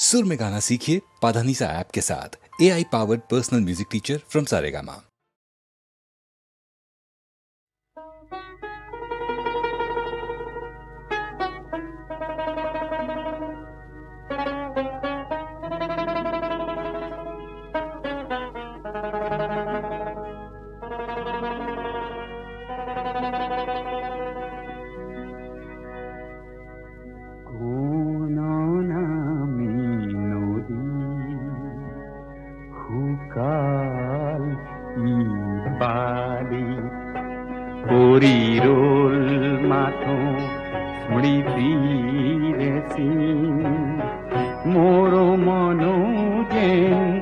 सुर में गाना सीखिए पाधानीसा ऐप के साथ। AI powered personal music teacher from Saregama. মোৰো মনো যেন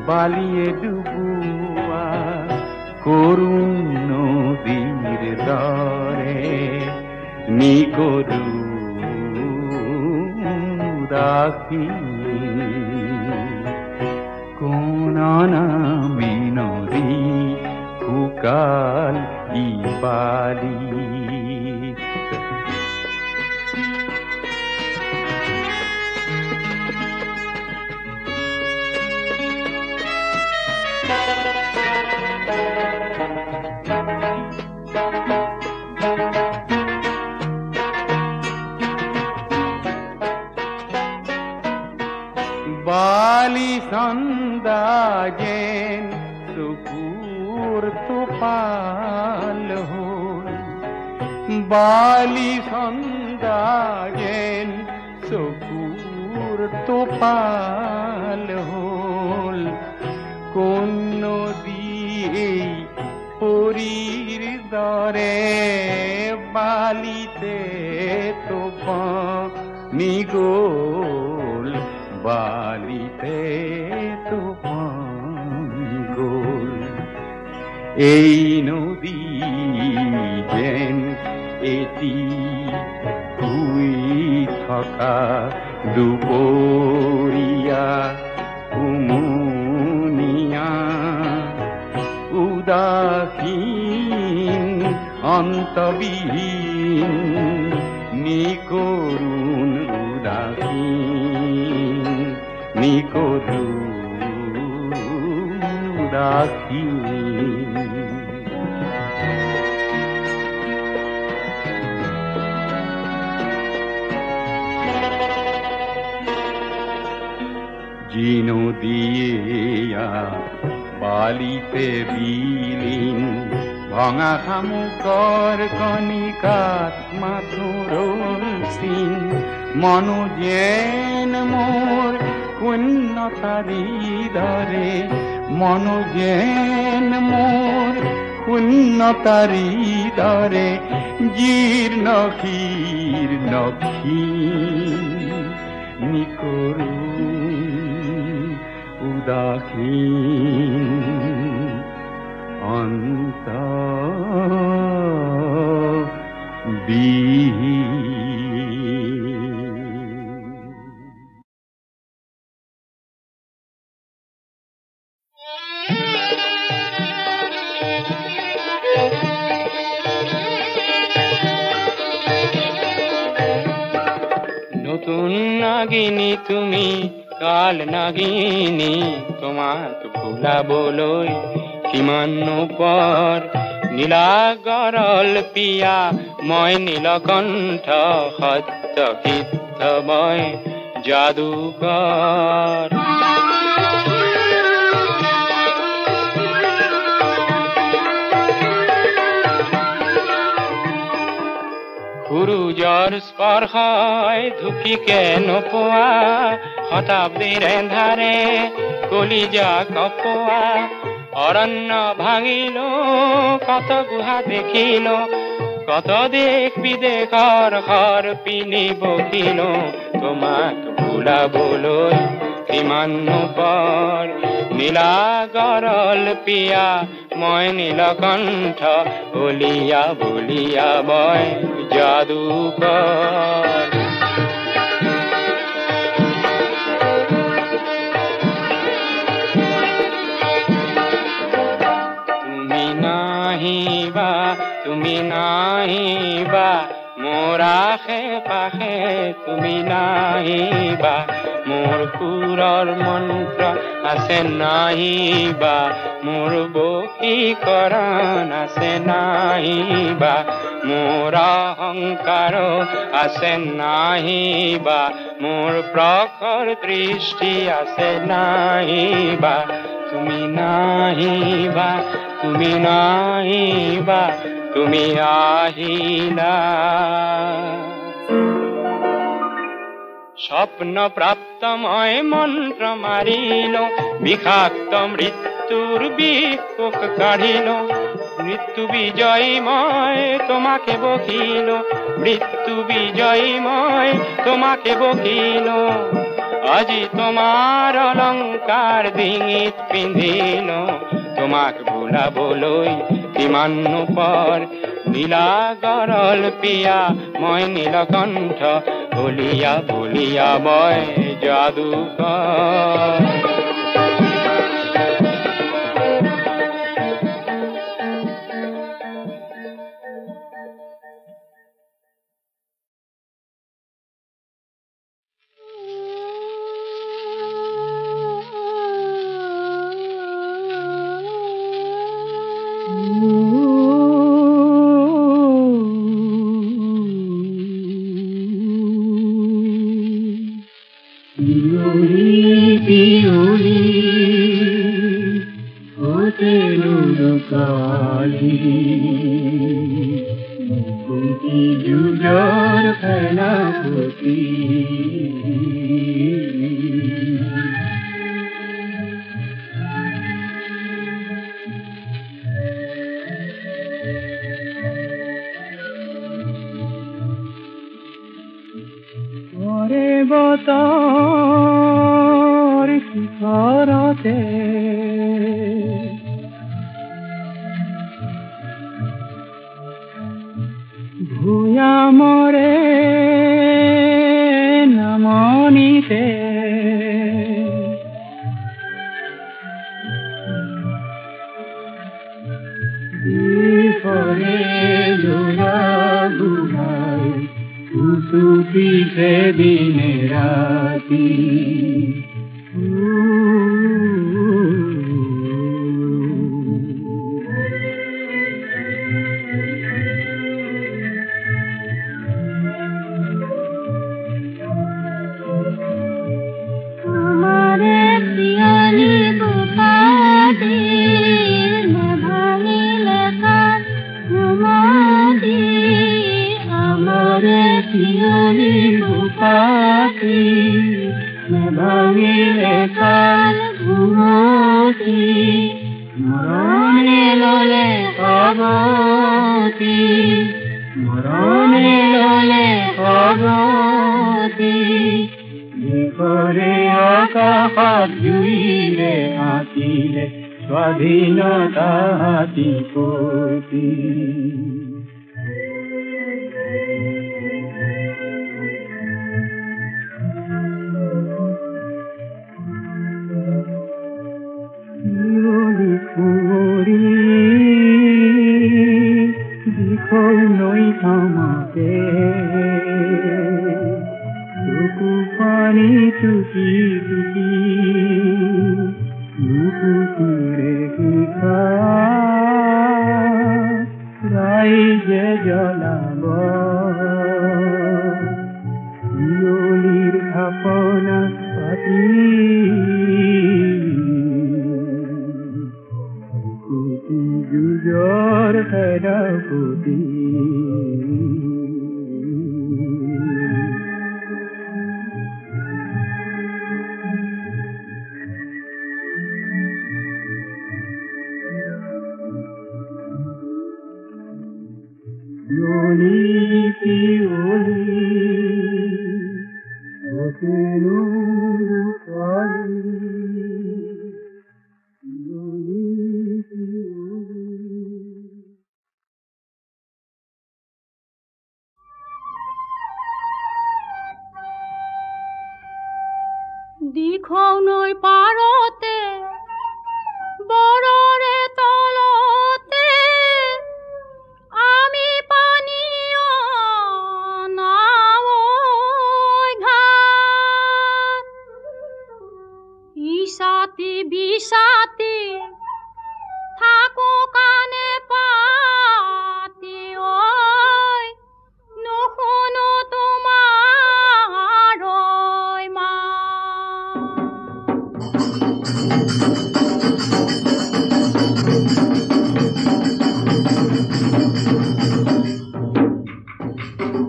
বালিয়ে ডুবোৱা করুণ নদীর দরে নিকরু রাখি কোন নামে নদী কুকাল ইবালি বালি সন্দাজেন সুপুর তুপাল হল বালি সন্দাজেন সুপুর তুপাল হল কোন নদী পুরীর দরে বালিতে তুফানি গোল বালিতে তুফানি গোল এই নদী যেন এটি শুই থকা দুপৰীয়া উমনিয়া উদাসীন অন্তবিহীন নিকৰুণ উদাসীন নিকৰুণ উদাসীন জিনো দিয়া বালিতে বিলীন ভঙা শামুকৰ কণিকাত মাথোৰল চিন মনো যেন মোৰ শূন্যতাৰী দৰে মনো যেন মোৰ শূন্যতাৰী দৰে জীৰ্ণ শীৰ্ণ নিকৰুণ উদাসীন অন্তবিহীন নতুন নাগিনী তুমি কাল নাগিনী তোমাক ভুলাবলৈ কিমান পৰ নীলাগৰল পিয়া মই নীলকণ্ঠ সত্য সিদ্ধ মই যাদুকৰ সূৰুযৰ স্পৰ্শই ধুকিকে নোপোৱা শতাব্দীৰ এন্ধাৰে কলিজা কপোৱা অৰণ্য ভাঙিলো কত গুহা দেখিলো কত দেশ বিদেশৰ ঘৰ পিনি বহিলো তোমাক ভুলাবলৈ কিমান পৰ নীলাগৰল পিয়া মই নীলকণ্ঠ বলিয়া বলিয়া মই যাদুকৰ তুমি নাহিবা মোৰ আশে পাশে তুমি নাহিবা মোৰ সুৰৰ মন্ত্ৰ আছে নাই বা মোৰ বশীকৰণ আছে নাই বা মোৰ অহংকাৰ আছে নাই বা মোৰ প্ৰখৰ দৃষ্টি আছে নাই বা তুমি নাহিবা তুমি নাহিবা তুমি আহিলা স্বপ্ন প্রাপ্ত মই মন্ত্র মারিল বিষাক্ত মৃত্যুর বিপক কাঢ়িল মৃত্যু বিজয়ময় তোমাকে বকিল মৃত্যু বিজয়ময় তোমাকে বকিল আজি তোমার অলংকার ডিঙিত পিন্ধিল তোমাক ভুলাবলৈ কিমান পৰ নীলা গৰল পিয়া মই নীলকণ্ঠ বলিয়া বলিয়া মই যাদুকৰ দিখৌ নৈ পাৰতে বৰৰে তলতে আমি পানীয় নাৱৈ ঘাট অতি বিষাতি থাকো কানে পাতি ঐ নুশুনো তোমাৰ মা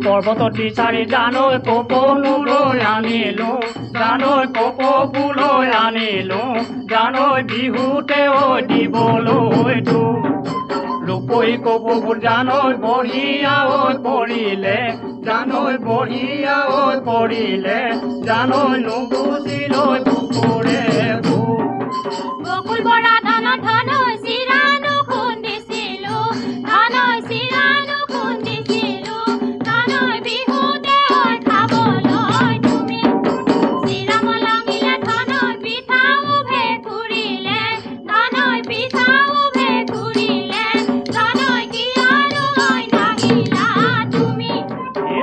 পৰ্বতী চাৰি জানৈ কপৌলৈ আনিলো জানৈ কপৌ ফুলৈ আনিলো জানৈ বিহুতে দিবলৈ ৰূপৈ কপৌবোৰ জানৈ বঢ়িয়া পৰিলে জানৈ বঢ়িয়া পৰিলে জানৈ নুগুচিলৈ পুখুৰে বকুল বৰা ধানৰ ধনৈ চিৰানো খুন্দিছিলো ধানৈ চিৰানো খুন্দিছিলো ধানৈ বিহুতে খাবলৈ তুমি চিৰা মলঙিলে ধানৈ পিঠাও ভেকুৰিলে ধানৈ পিঠাও ভেকুৰিলে ধানৈ কিয়নো নাহিলা তুমি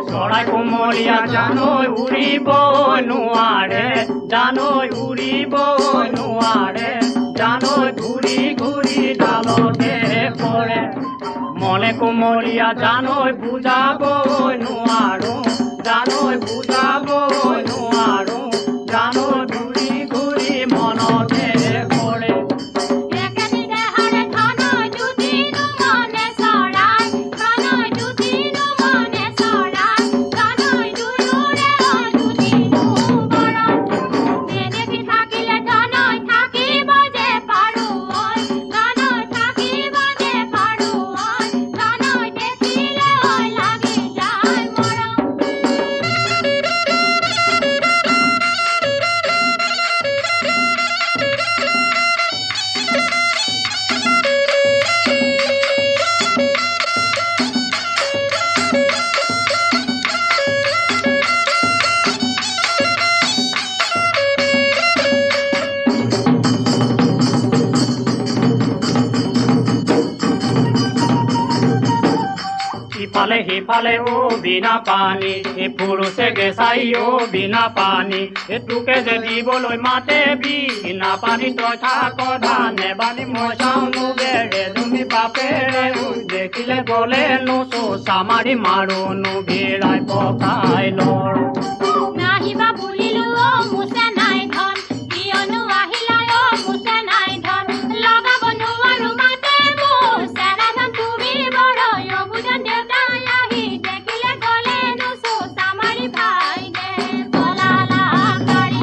চৰাই কোমলীয়া জানৈ উৰিব নোৱাৰে জানৈ উৰিব নোৱাৰে জানৈ ঘূৰি ঘূৰি ডালতে পৰে মনে কোমলীয়া জানৈ বুজাব নোৱাৰো জানৈ বুজাব নোৱাৰো জানৈ ঘূৰি ঘূৰি মনতে পৰে একেনি দেহাৰে ধানৈ দুদিনো মনে চৰাই ধানৈ দুদিনো মনে চৰাই ধানৈ দুয়োৰে দুদিনো বৰণ এনেকি থাকিলে ধানৈ থাকিব যে পাৰো ধানৈ থাকিব যে পাৰো ধানৈ দেখিলে লাগি যায় মৰম ইফালে সিফালে বিনা পানী এই পুৰুষে গেছাই বিনা পানী তোকে যে দিবলৈ মাতে বিনা পানী তই থাক ধানে বানি মই চাওঁ বেৰে তুমি বাপেৰে দেখিলে গলে নোচোচা মাৰি মাৰো ভিৰাই পকাই লৰ নাহিবা বুলিলো মুছে নাই ধন কিয়নো আহিলা মুছে নাই ধন লগাব নোৱাৰো মাতে মুছেৰা ধন তুমি বৰৈ বুজন দেউতাই আহি দেখিলে গলে নুচোচা মাৰি ভাই দে পলালা কাৰি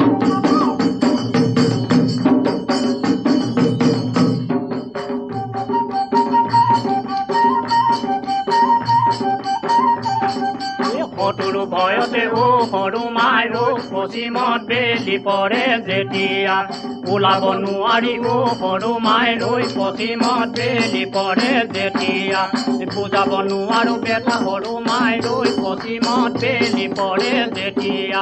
সতুৰু ভয়তে সৰু মাইৰো পশ্চিমত বেলি পৰে যেতিয়া ওলাব নোৱাৰি সৰু মাইলৈ পশ্চিমত বেলি পৰে যেতিয়া বুজাব নোৱাৰো বেটা সৰু মাইলৈ পশ্চিমত বেলি পৰে যেতিয়া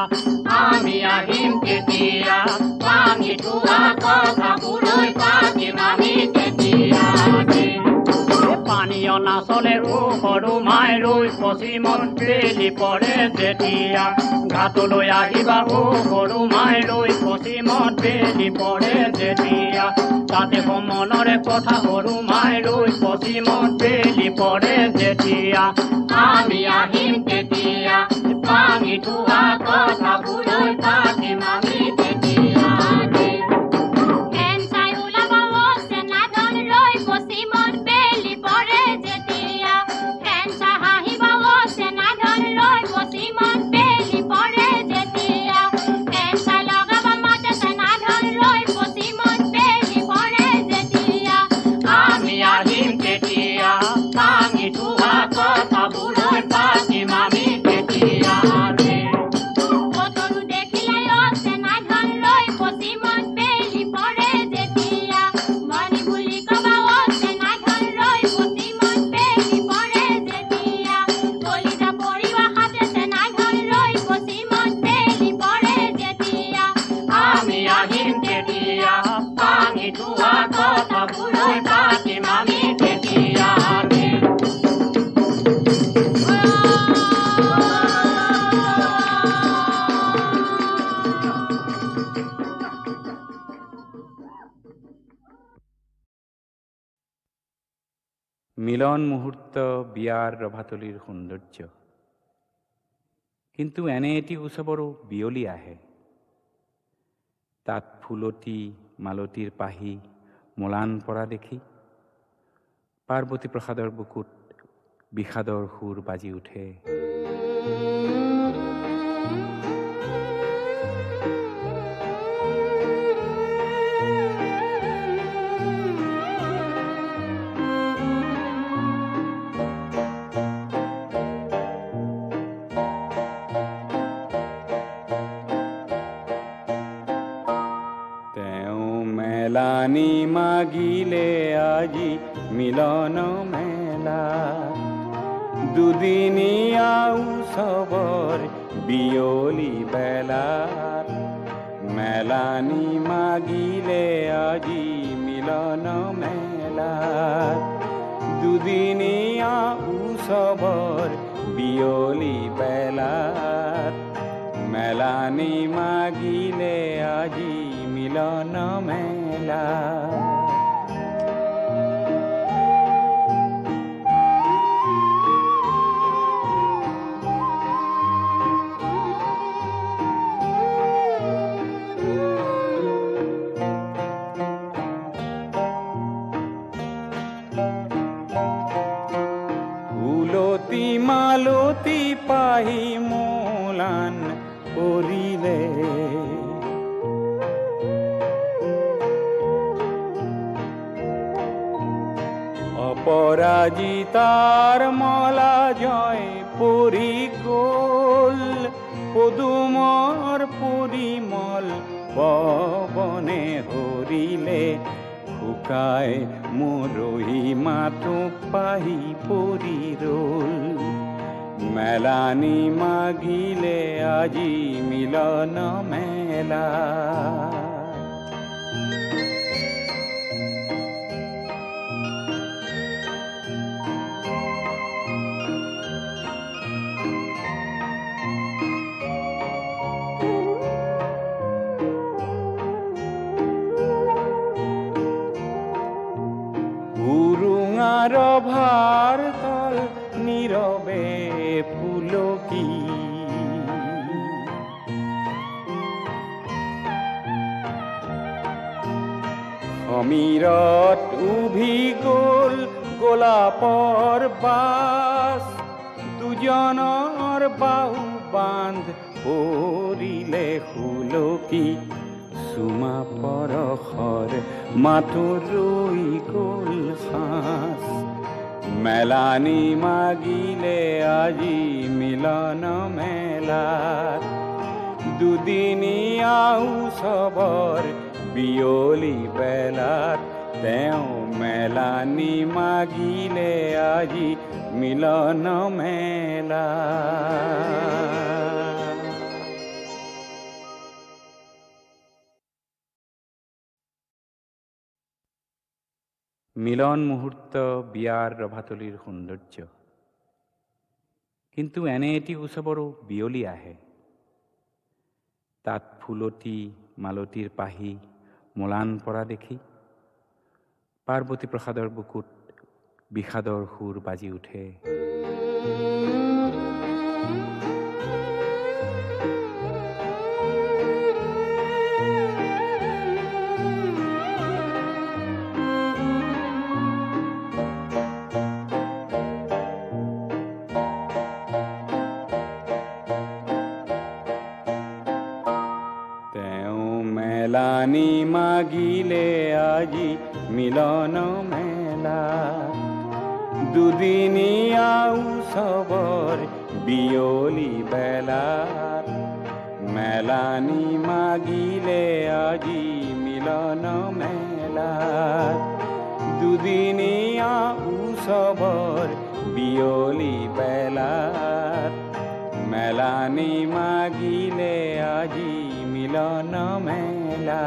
আমি আহিম কেতিয়া পানী থোৱা কথাবোৰৈ পাতিম আমি কেতিয়া পানীয় নাচলে সৰু মাইলৈ পশ্চিমত বেলি পৰে যেতিয়া ঘাটলৈ আহিবা সৰু মাইলৈ পশ্চিমত বেলি পৰে যেতিয়া তাতে মনৰে কথা সৰু মাইলৈ পশ্চিমত বেলি পৰে যেতিয়া আমি আহিম তেতিয়া পানী থোৱা কথাবোৰৈ পাতিম আমি তেতিয়া ফেন চাই ওলাবা চেনা ধন ৰৈ পশ্চিমত বেলি পৰে যেতিয়া ফেন চাই হাঁহিবা চেনা ধন ৰৈ পশ্চিমত বেলি পৰে যেতিয়া ফেন চাই লগাবা মাতে চেনা ধন ৰৈ পশ্চিমত বেলি পৰে যেতিয়া আমি আহিম তেতিয়া পানী থোৱা কথাবোৰৈ পাতিম আমি তেতিয়া কতৰু দেখিলে চেনা মিলন মুহূৰ্ত বিয়াৰ ৰভাতলিৰ সৌন্দৰ্য, কিন্তু এনে এটি উৎসৱৰো বিয়লি আহে। তাত ফুলতি মালতীৰ পাহি মলান পৰা দেখি পাৰ্বতী প্ৰসাদৰ বুকুত বিষাদৰ সুৰ বাজি উঠে। মেলানি মাগিলে আজি মিলন মেলা, দুদিনীয়া উৎসৱৰ বিয়লি বেলাত। মেলানি মাগিলে আজি মিলন মেলাত, দুদিনীয়া উৎসৱৰ বিয়লি বেলাত। মেলানি মাগিলে আজি মিলন মেলা। ফুলতি মালতি পাহি মলান কৰিলে, অপৰাজিতাৰ মলা জয় পৰি গ'ল। পদুমৰ পৰিমল পৱনে হৰিলে, শুকাই মৰহি মাথো পাহি পৰি ৰ'ল। মেলানি মাগিলে আজি মিলন মেলা। উৰুঙাৰ ভাৰ তল নীৰৱে ফুলকি, সমীৰত উভি গ'ল গোলাপৰ বাছ। দুজনৰ বাহু বান্ধ পৰিলে সুলকি, চুমা পৰশৰ মাথো ৰৈ গ'ল সাঁচ। মেলানি মাগিলে আজি মিলন মেলাত, দুদিনীয়া উৎসৱৰ বিয়লি বেলাত। তেওঁ মেলানি মাগিলে আজি মিলন মেলা। মিলন মুহূৰ্ত বিয়াৰ ৰভাতলিৰ সৌন্দৰ্য, কিন্তু এনে এটি উৎসৱৰো বিয়লি আহে। তাত ফুলতি মালতীৰ পাহি মলান পৰা দেখি পাৰ্বতী প্ৰসাদৰ বুকুত বিষাদৰ সুৰ বাজি উঠে। মেলানি মাগিলে আজি মিলন মেলা, দুদিনীয়া উৎসৱৰ বিয়লি বেলাত। মেলানি মাগিলে আজি মিলন মেলাত, দুদিনীয়া উৎসৱৰ বিয়লি বেলাত। মেলানি মাগিলে আজি মিলন মেলা।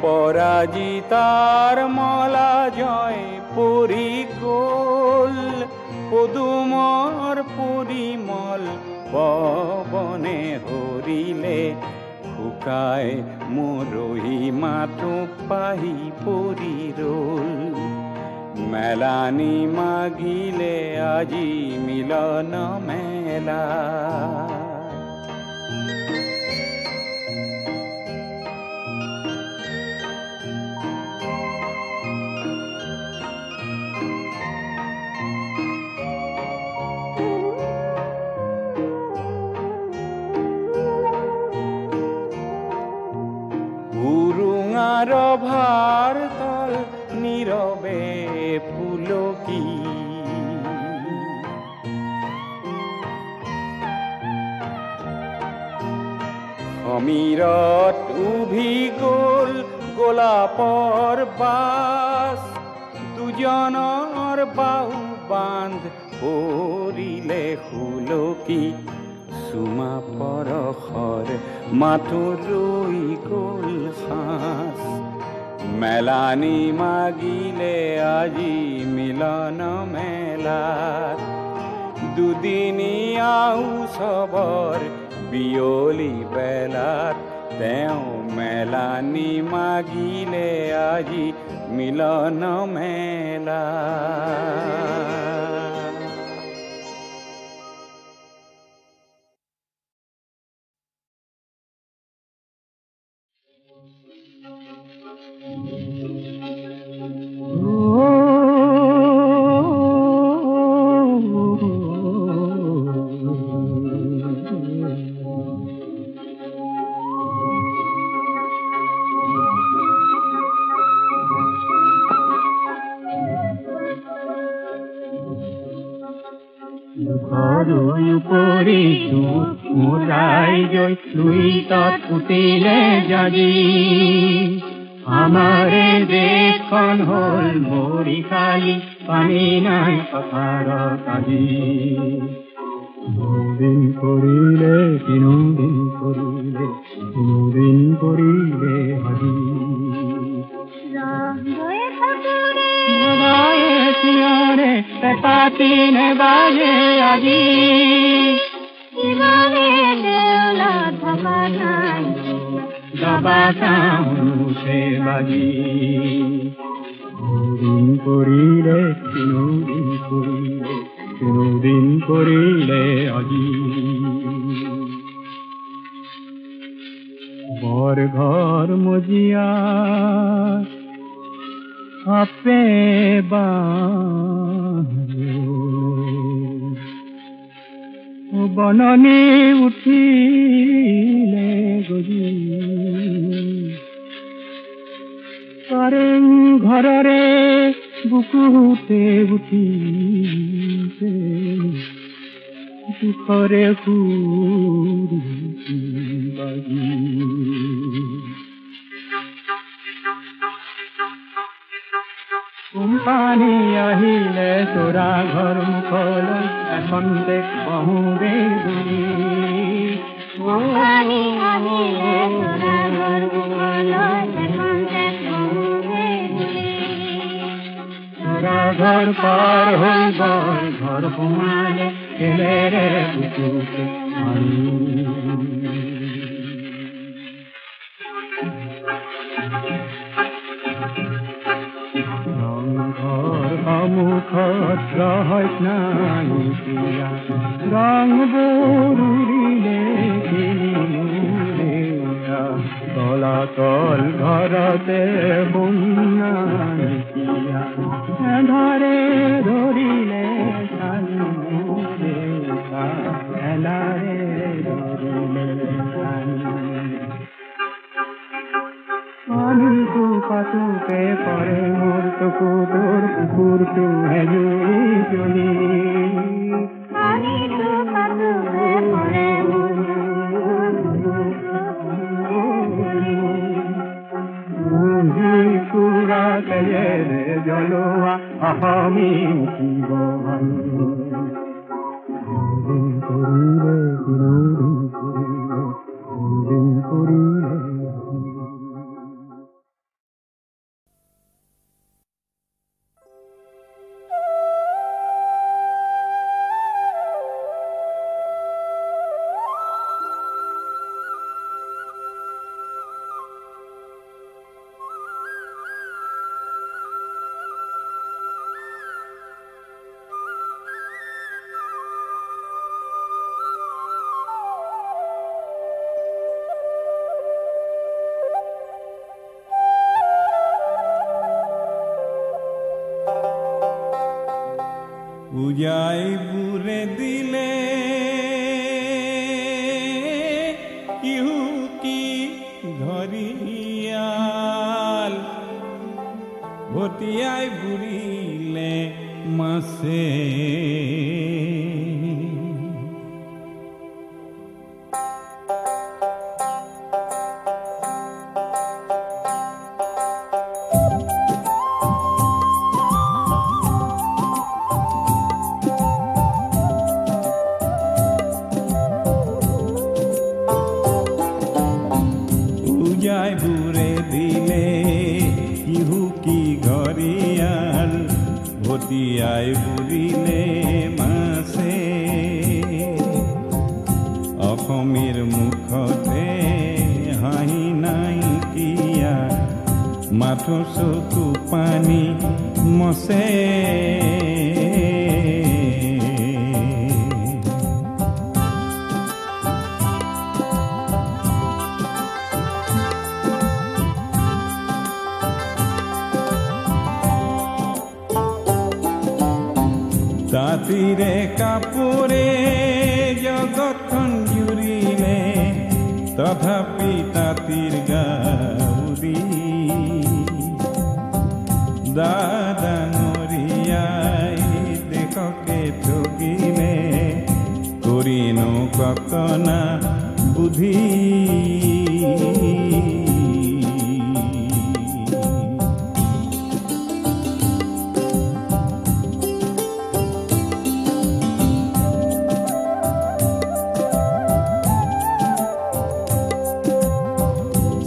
পৰাজিতাৰ মালা জয় পৰি গ'ল পদুমৰ পৰিমল পৱনে হৰিলে শুকাই মৰহি মাথো পাহি পৰি ৰ'ল মেলানি মাগিলে আজি মিলন মেলা ভাৰ তল নীৰৱে পুলকি সমীৰত উভি গ'ল গোলাপৰ বাছ দুজনৰ বাহু বান্ধ পৰিলে সুলকি চুমা পৰশৰ মাথো ৰৈ গ'ল সাঁচ মেলানি মাগিলে আজি মিলন মেলাত দুদিনীয়া উৎসৱৰ বিয়লি বেলাত তেওঁ মেলানি মাগিলে আজি মিলন মেলা উঠিলে যদি আমাৰে দেশখন হ'ল মৰি খালি পানী নাই পথাৰত আজি দিন কৰিলে দিন কৰিলে দিন কৰিলে আজি পাতিনে বাজে আজি দবাছে বাজি দিন কৰিলে দিন কৰিলে আজি বৰ ঘৰ মজিয়া আপে বা বননি উঠিলে গজি কাৰেং ঘৰৰে বুকুতে উঠিছে দুখৰে সুৰি বাজি কোম্পানী আহিলে তোৰা ঘৰ মুখলৈ এখন দেশ বহুবে তোৰা ঘৰ পাৰ হৈ গ'ল ঘৰ সোমালে খেলেৰে বুকুতে মুখত ৰহস্য নাইকিয়া ৰং বৰুৰিলে তলাতল ঘৰতে নাইকিয়া ধৰে ধৰিলে এলাৰে ধৰিলে পানীটো পাতোতে পৰে মোৰ চকু তোৰ কুকুৰটো হেজুৰি জ্বলি কুকুৰা তেজেৰে জ্বলোৱা অসমী উঠিব কৰিলে উজাই বুৰে দিলে কি ঘৰিয়াল ভটিয়াই বুৰিলে মাছে বুৰে দিলে কি ঘৰিয়াল ভটিয়াই বুৰিলে মাছে অসমীৰ মুখতে হাঁহি নাইকিয়া মাথো চকু পানী মছে তাঁতিৰে কাপোৰে জগতখন জুৰিলে তথাপি তাঁতিৰ গাউৰি ডাঙৰীয়াই দেশকে ঠগিলে কৰিনো ককনা বুদ্ধি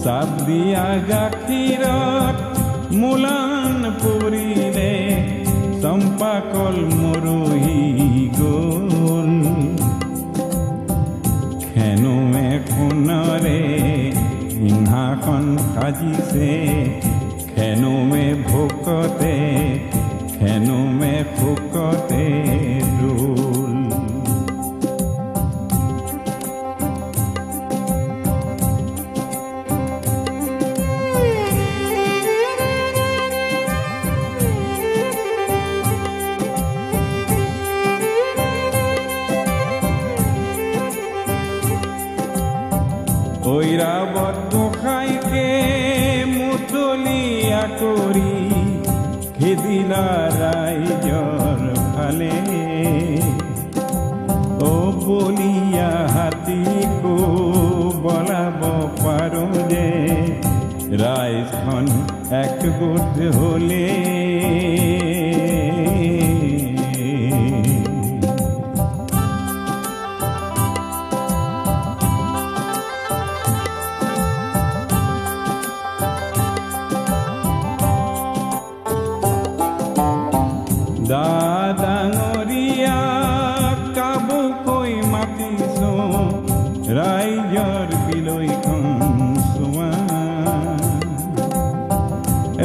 চাপ দিয়া গাখীৰত মোলান পৰিলে চম্পাকল মৰহি গ'ল খেনুৱে সোণৰে সিংহাসন সাজিছে খেনুৱে ভোকতে দোল ঐৰাবত গোসাঁইকে মুতলীয়া কৰি খেদিলা ৰাইজৰ ফালে অ বলিয়া হাতীকো বলাব পাৰো যে ৰাইজখন একগোট হ'লে ডাঙৰীয়া কাবুকৈ মাতিছো ৰাইজৰ বিলৈখন চোৱা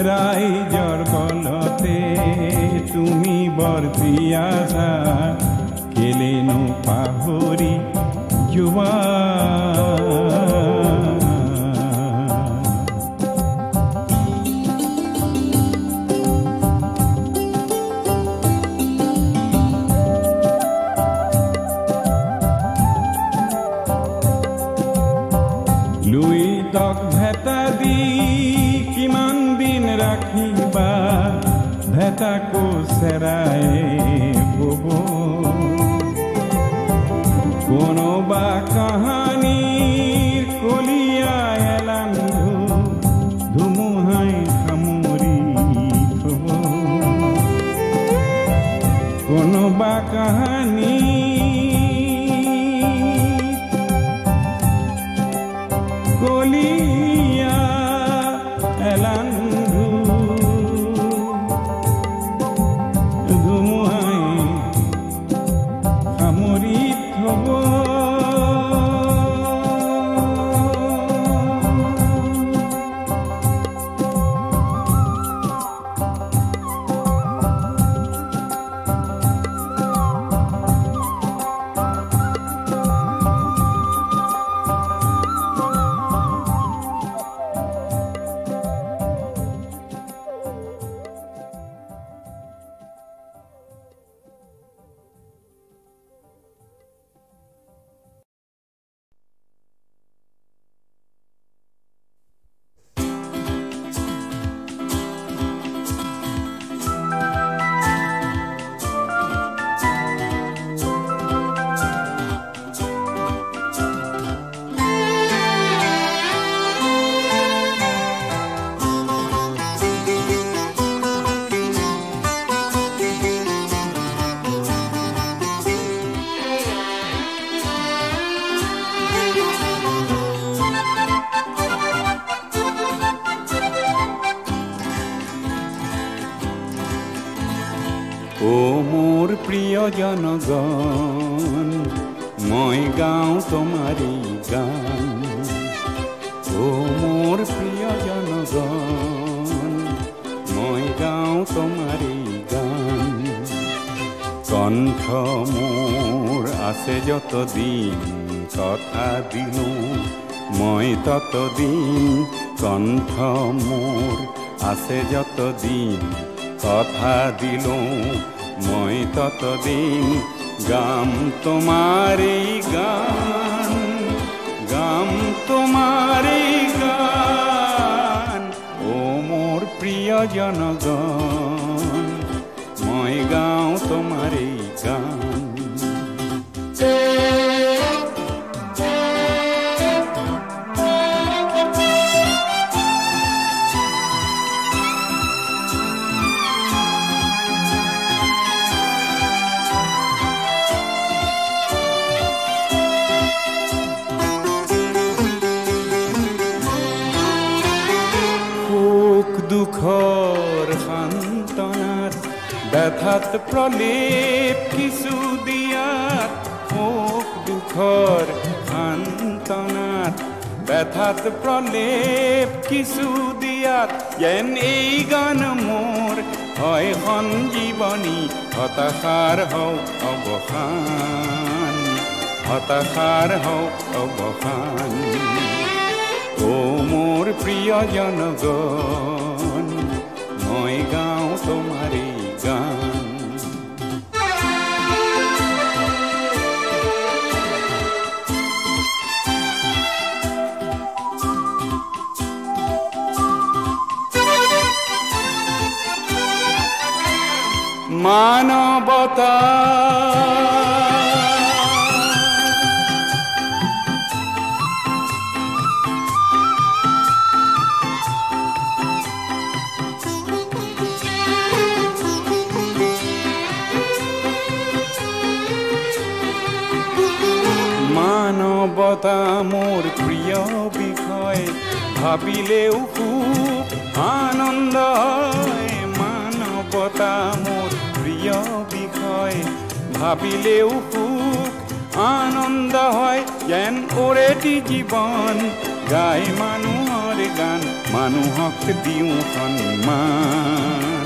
ৰাইজৰ বলতে তুমি বৰ্তি আছা কেলেনো পাহৰি যোৱা লুইতক ভেটা দি কিমান দিন ৰাখিবা ভেটাকো চেৰাই বব কোনোবা কাহানীৰ কলিয়া এলান্ধু ধুমুহাই সামৰি থব কোনোবা কাহানী কলিয়া এলান্ধু ধুমুহাই সামৰি থব প্ৰিয় জনগণ মই গাওঁ তোমাৰে গান ও মোৰ প্ৰিয় জনগণ মই গাওঁ তোমাৰে গান কণ্ঠ মোৰ আছে যতদিন কথা দিলোঁ মই ততদিন কণ্ঠ মোৰ আছে যতদিন কথা দিলোঁ মই ততদিন গাম তোমাৰে গান গাম তোমাৰে গান ও মোৰ প্ৰিয় জনগণ মই গাওঁ তোমাৰে গান দুখৰ সান্তনাত ব্যথাত প্ৰলেপ কিছু দিয়াত সুখ দুখৰ সান্তনাত ব্যথাত প্ৰলেপ কিছু দিয়াত যেন এই গান মোৰ হয় সঞ্জীৱনী হতাশাৰ হওক অৱসান হতাশাৰ হওক অৱসান ও মোৰ প্ৰিয় জনগণ মই গাওঁ তোমাৰে গান মানৱতা মানৱতা মোৰ প্ৰিয় বিষয় ভাবিলেও খুব আনন্দ হয় মানৱতা মোৰ প্ৰিয় বিষয় ভাবিলেও খুব আনন্দ হয় যেন ওৰেটি জীৱন গাই মানুহৰ গান মানুহক দিওঁ সন্মান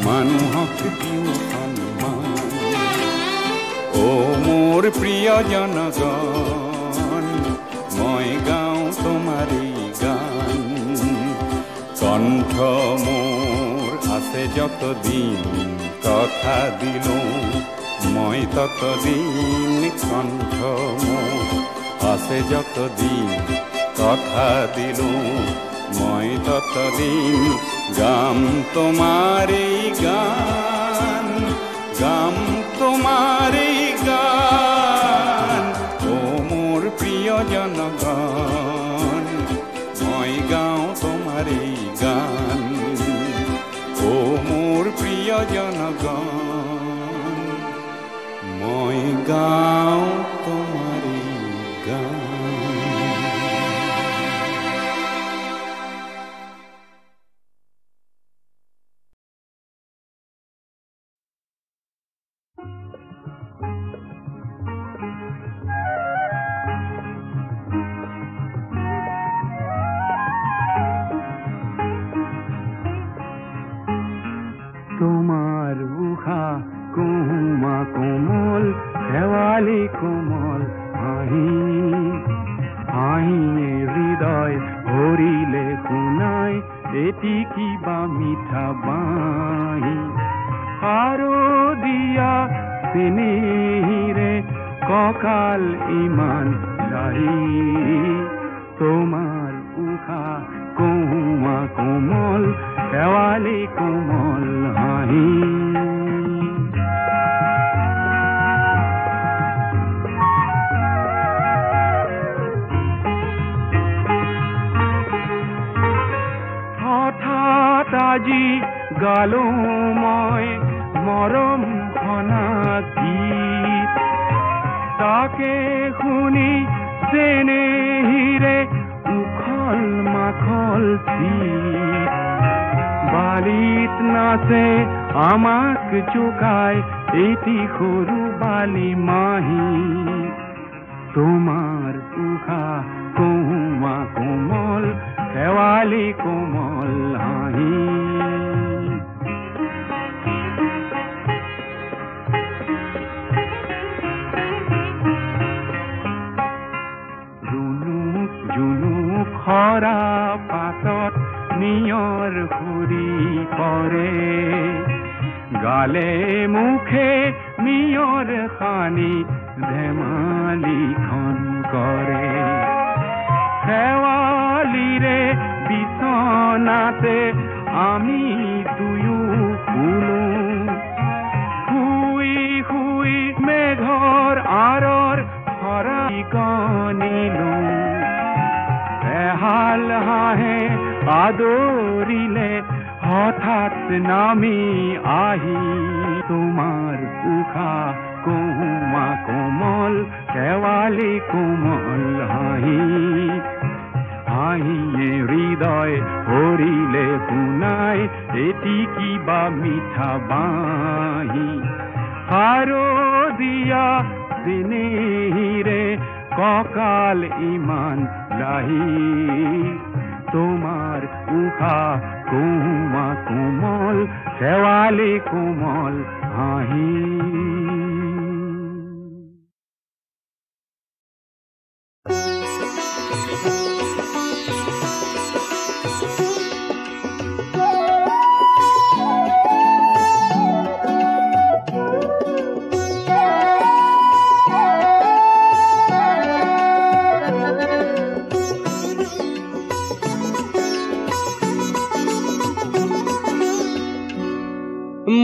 মানুহক দিওঁ সন্মান ও মোৰ প্ৰিয় জনগণ মই গাওঁ তোমাৰে গান কণ্ঠ মোৰ আছে যতদিন কথা দিলোঁ মই ততদিন কণ্ঠ মোৰ আছে যতদিন কথা দিলোঁ মই ততদিন গাম তোমাৰে গান গাম তোমাৰে গান ও মোৰ প্ৰিয় জনগণ মই গাওঁ তোমাৰে গান ও মোৰ প্ৰিয় জনগণ মই গাওঁ তোমাৰে গান তোমাৰ উষা কুমা কোমল শেৱালি কোমল হাঁহি হাঁহিয়ে হৃদয় ভৰিলে শুনাই এটি কিবা মিঠা বাঁহী আৰু দিয়া চেনেহিৰে কঁকাল ইমান লাহি তোমাৰ উষা কুমা কোমল শেৱালি কোমল হাঁহি হঠাৎ আজি গালো মই মৰম খনা গীত তাকে শুনি চেনেহিৰে উখল মাখল চিত বালিত নাচে আমাক চুকায় এটি সৰু বালি মাহী তোমাৰ উশাহ কহুমা কোমল শেৱালি কোমল হাঁহি খৰা পাতত নিয়ৰ সুৰি পৰে গালে মুখে নিয়ৰ সানি ধেমালিখন কৰে শেৱালিৰে বিচনাতে আমি দুয়ো শুনো শুই শুই মেঘৰ আঁৰৰ খৰালি গনিলো হাল হাঁহে আদৰিলে হঠাৎ নামি আহি তোমাৰ উশাহ কহুমা কোমল শেৱালি কোমল হাঁহি হাঁহিয়ে হৃদয় ভৰিলে শুনাই এটি কিবা মিঠা বাঁহী শাৰদীয়া চেনেহিৰে কঁকাল ইমান লাহি তোমাৰ উশাহ কহুমা কোমল শেৱালি কোমল হাঁহি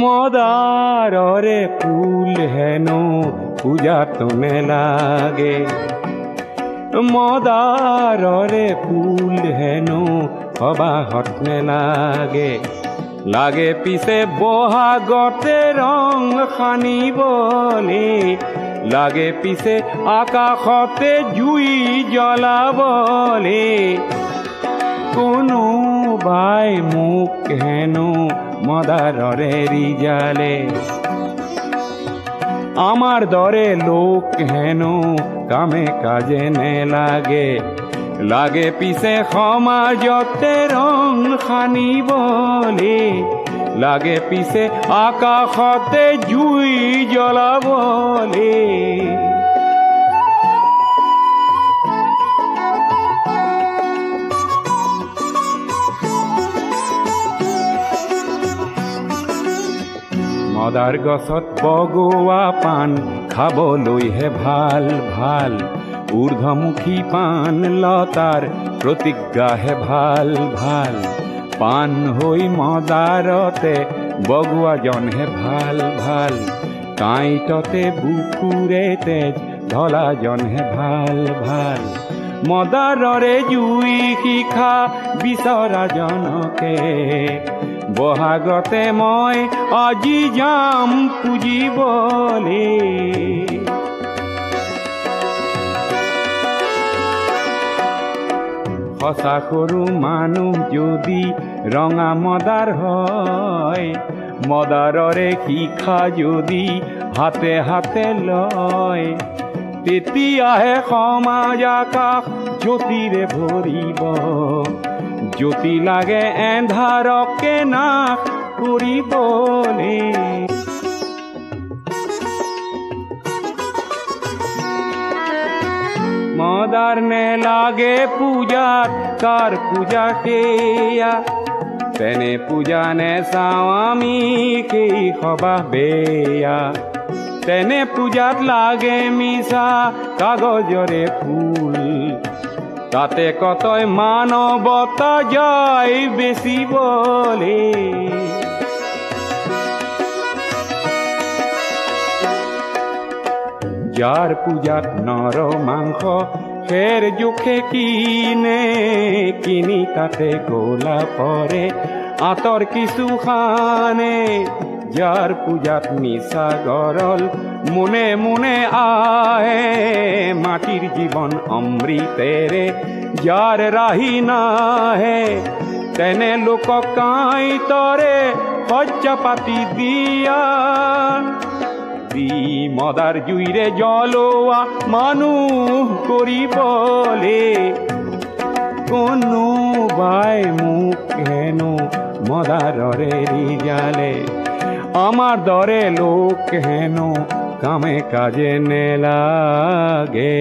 মদাৰৰে ফুল হেনো পূজাত নেলাগে মদাৰৰে ফুল হেনো সবাহত নেলাগে লাগে পিছে বহাগতে ৰং সানিবলে লাগে পিছে আকাশতে জুই জ্বলাবলে কোনোবাই মোক হেনো মদাৰৰে ৰিজালে আমাৰ দৰে লোক হেনো কামে কাজে নেলাগে লাগে পিছে সমাজতে ৰং সানিবলে লাগে পিছে আকাশতে জুই জ্বলাবলে মদাৰ গছত বগোৱা পাণ খাবলৈহে ভাল ভাল ঊৰ্ধ্বমুখী পাণ লতাৰ প্ৰতিজ্ঞাহে ভাল ভাল পাণ হৈ মদাৰতে বগোৱাজনহে ভাল ভাল কাঁইটতে বুকুৰে তেজ ঢলাজনহে ভাল ভাল মদাৰৰে জুই শিখা বিচৰাজনকে বহাগতে মই আজি যাম পুজিবলে সঁচা সৰু মানুহ যদি ৰঙা মদাৰ হয় মদাৰৰে শিখা যদি হাতে হাতে লয় তেতিয়াহে সমাজ আকাশ জ্যোতিৰে ভৰিব জ্যোতি লাগে এন্ধাৰকে নাশ কৰিবলে মদাৰ নেলাগে পূজাত কাৰ পূজা সেয়া তেনে পূজা নেচাওঁ আমি সেই সবাহ বেয়া তেনে পূজাত লাগে মিছা কাগজৰে ফুল তাতে কতই মানৱতা যায় বেচিবলে যাৰ পূজাত নৰ মাংস খেৰ জোখে কিনি তাতে গোলা পৰে আঁতৰ কিছু খানে যাৰ পূজাত নিচা গৰল মনে মনে আহে মাটিৰ জীৱন অমৃতেৰে যাৰ ৰাহি নাহে তেনে লোক কাই তরে খরচা পাতি দিয়া দি মদার জুইরে জলোয়া মানুষ করিবলে কোনো বাই মুখ হেনো মদাররে রিজালে আমার দরে লোক হেনো কামে কাজে নেলাগে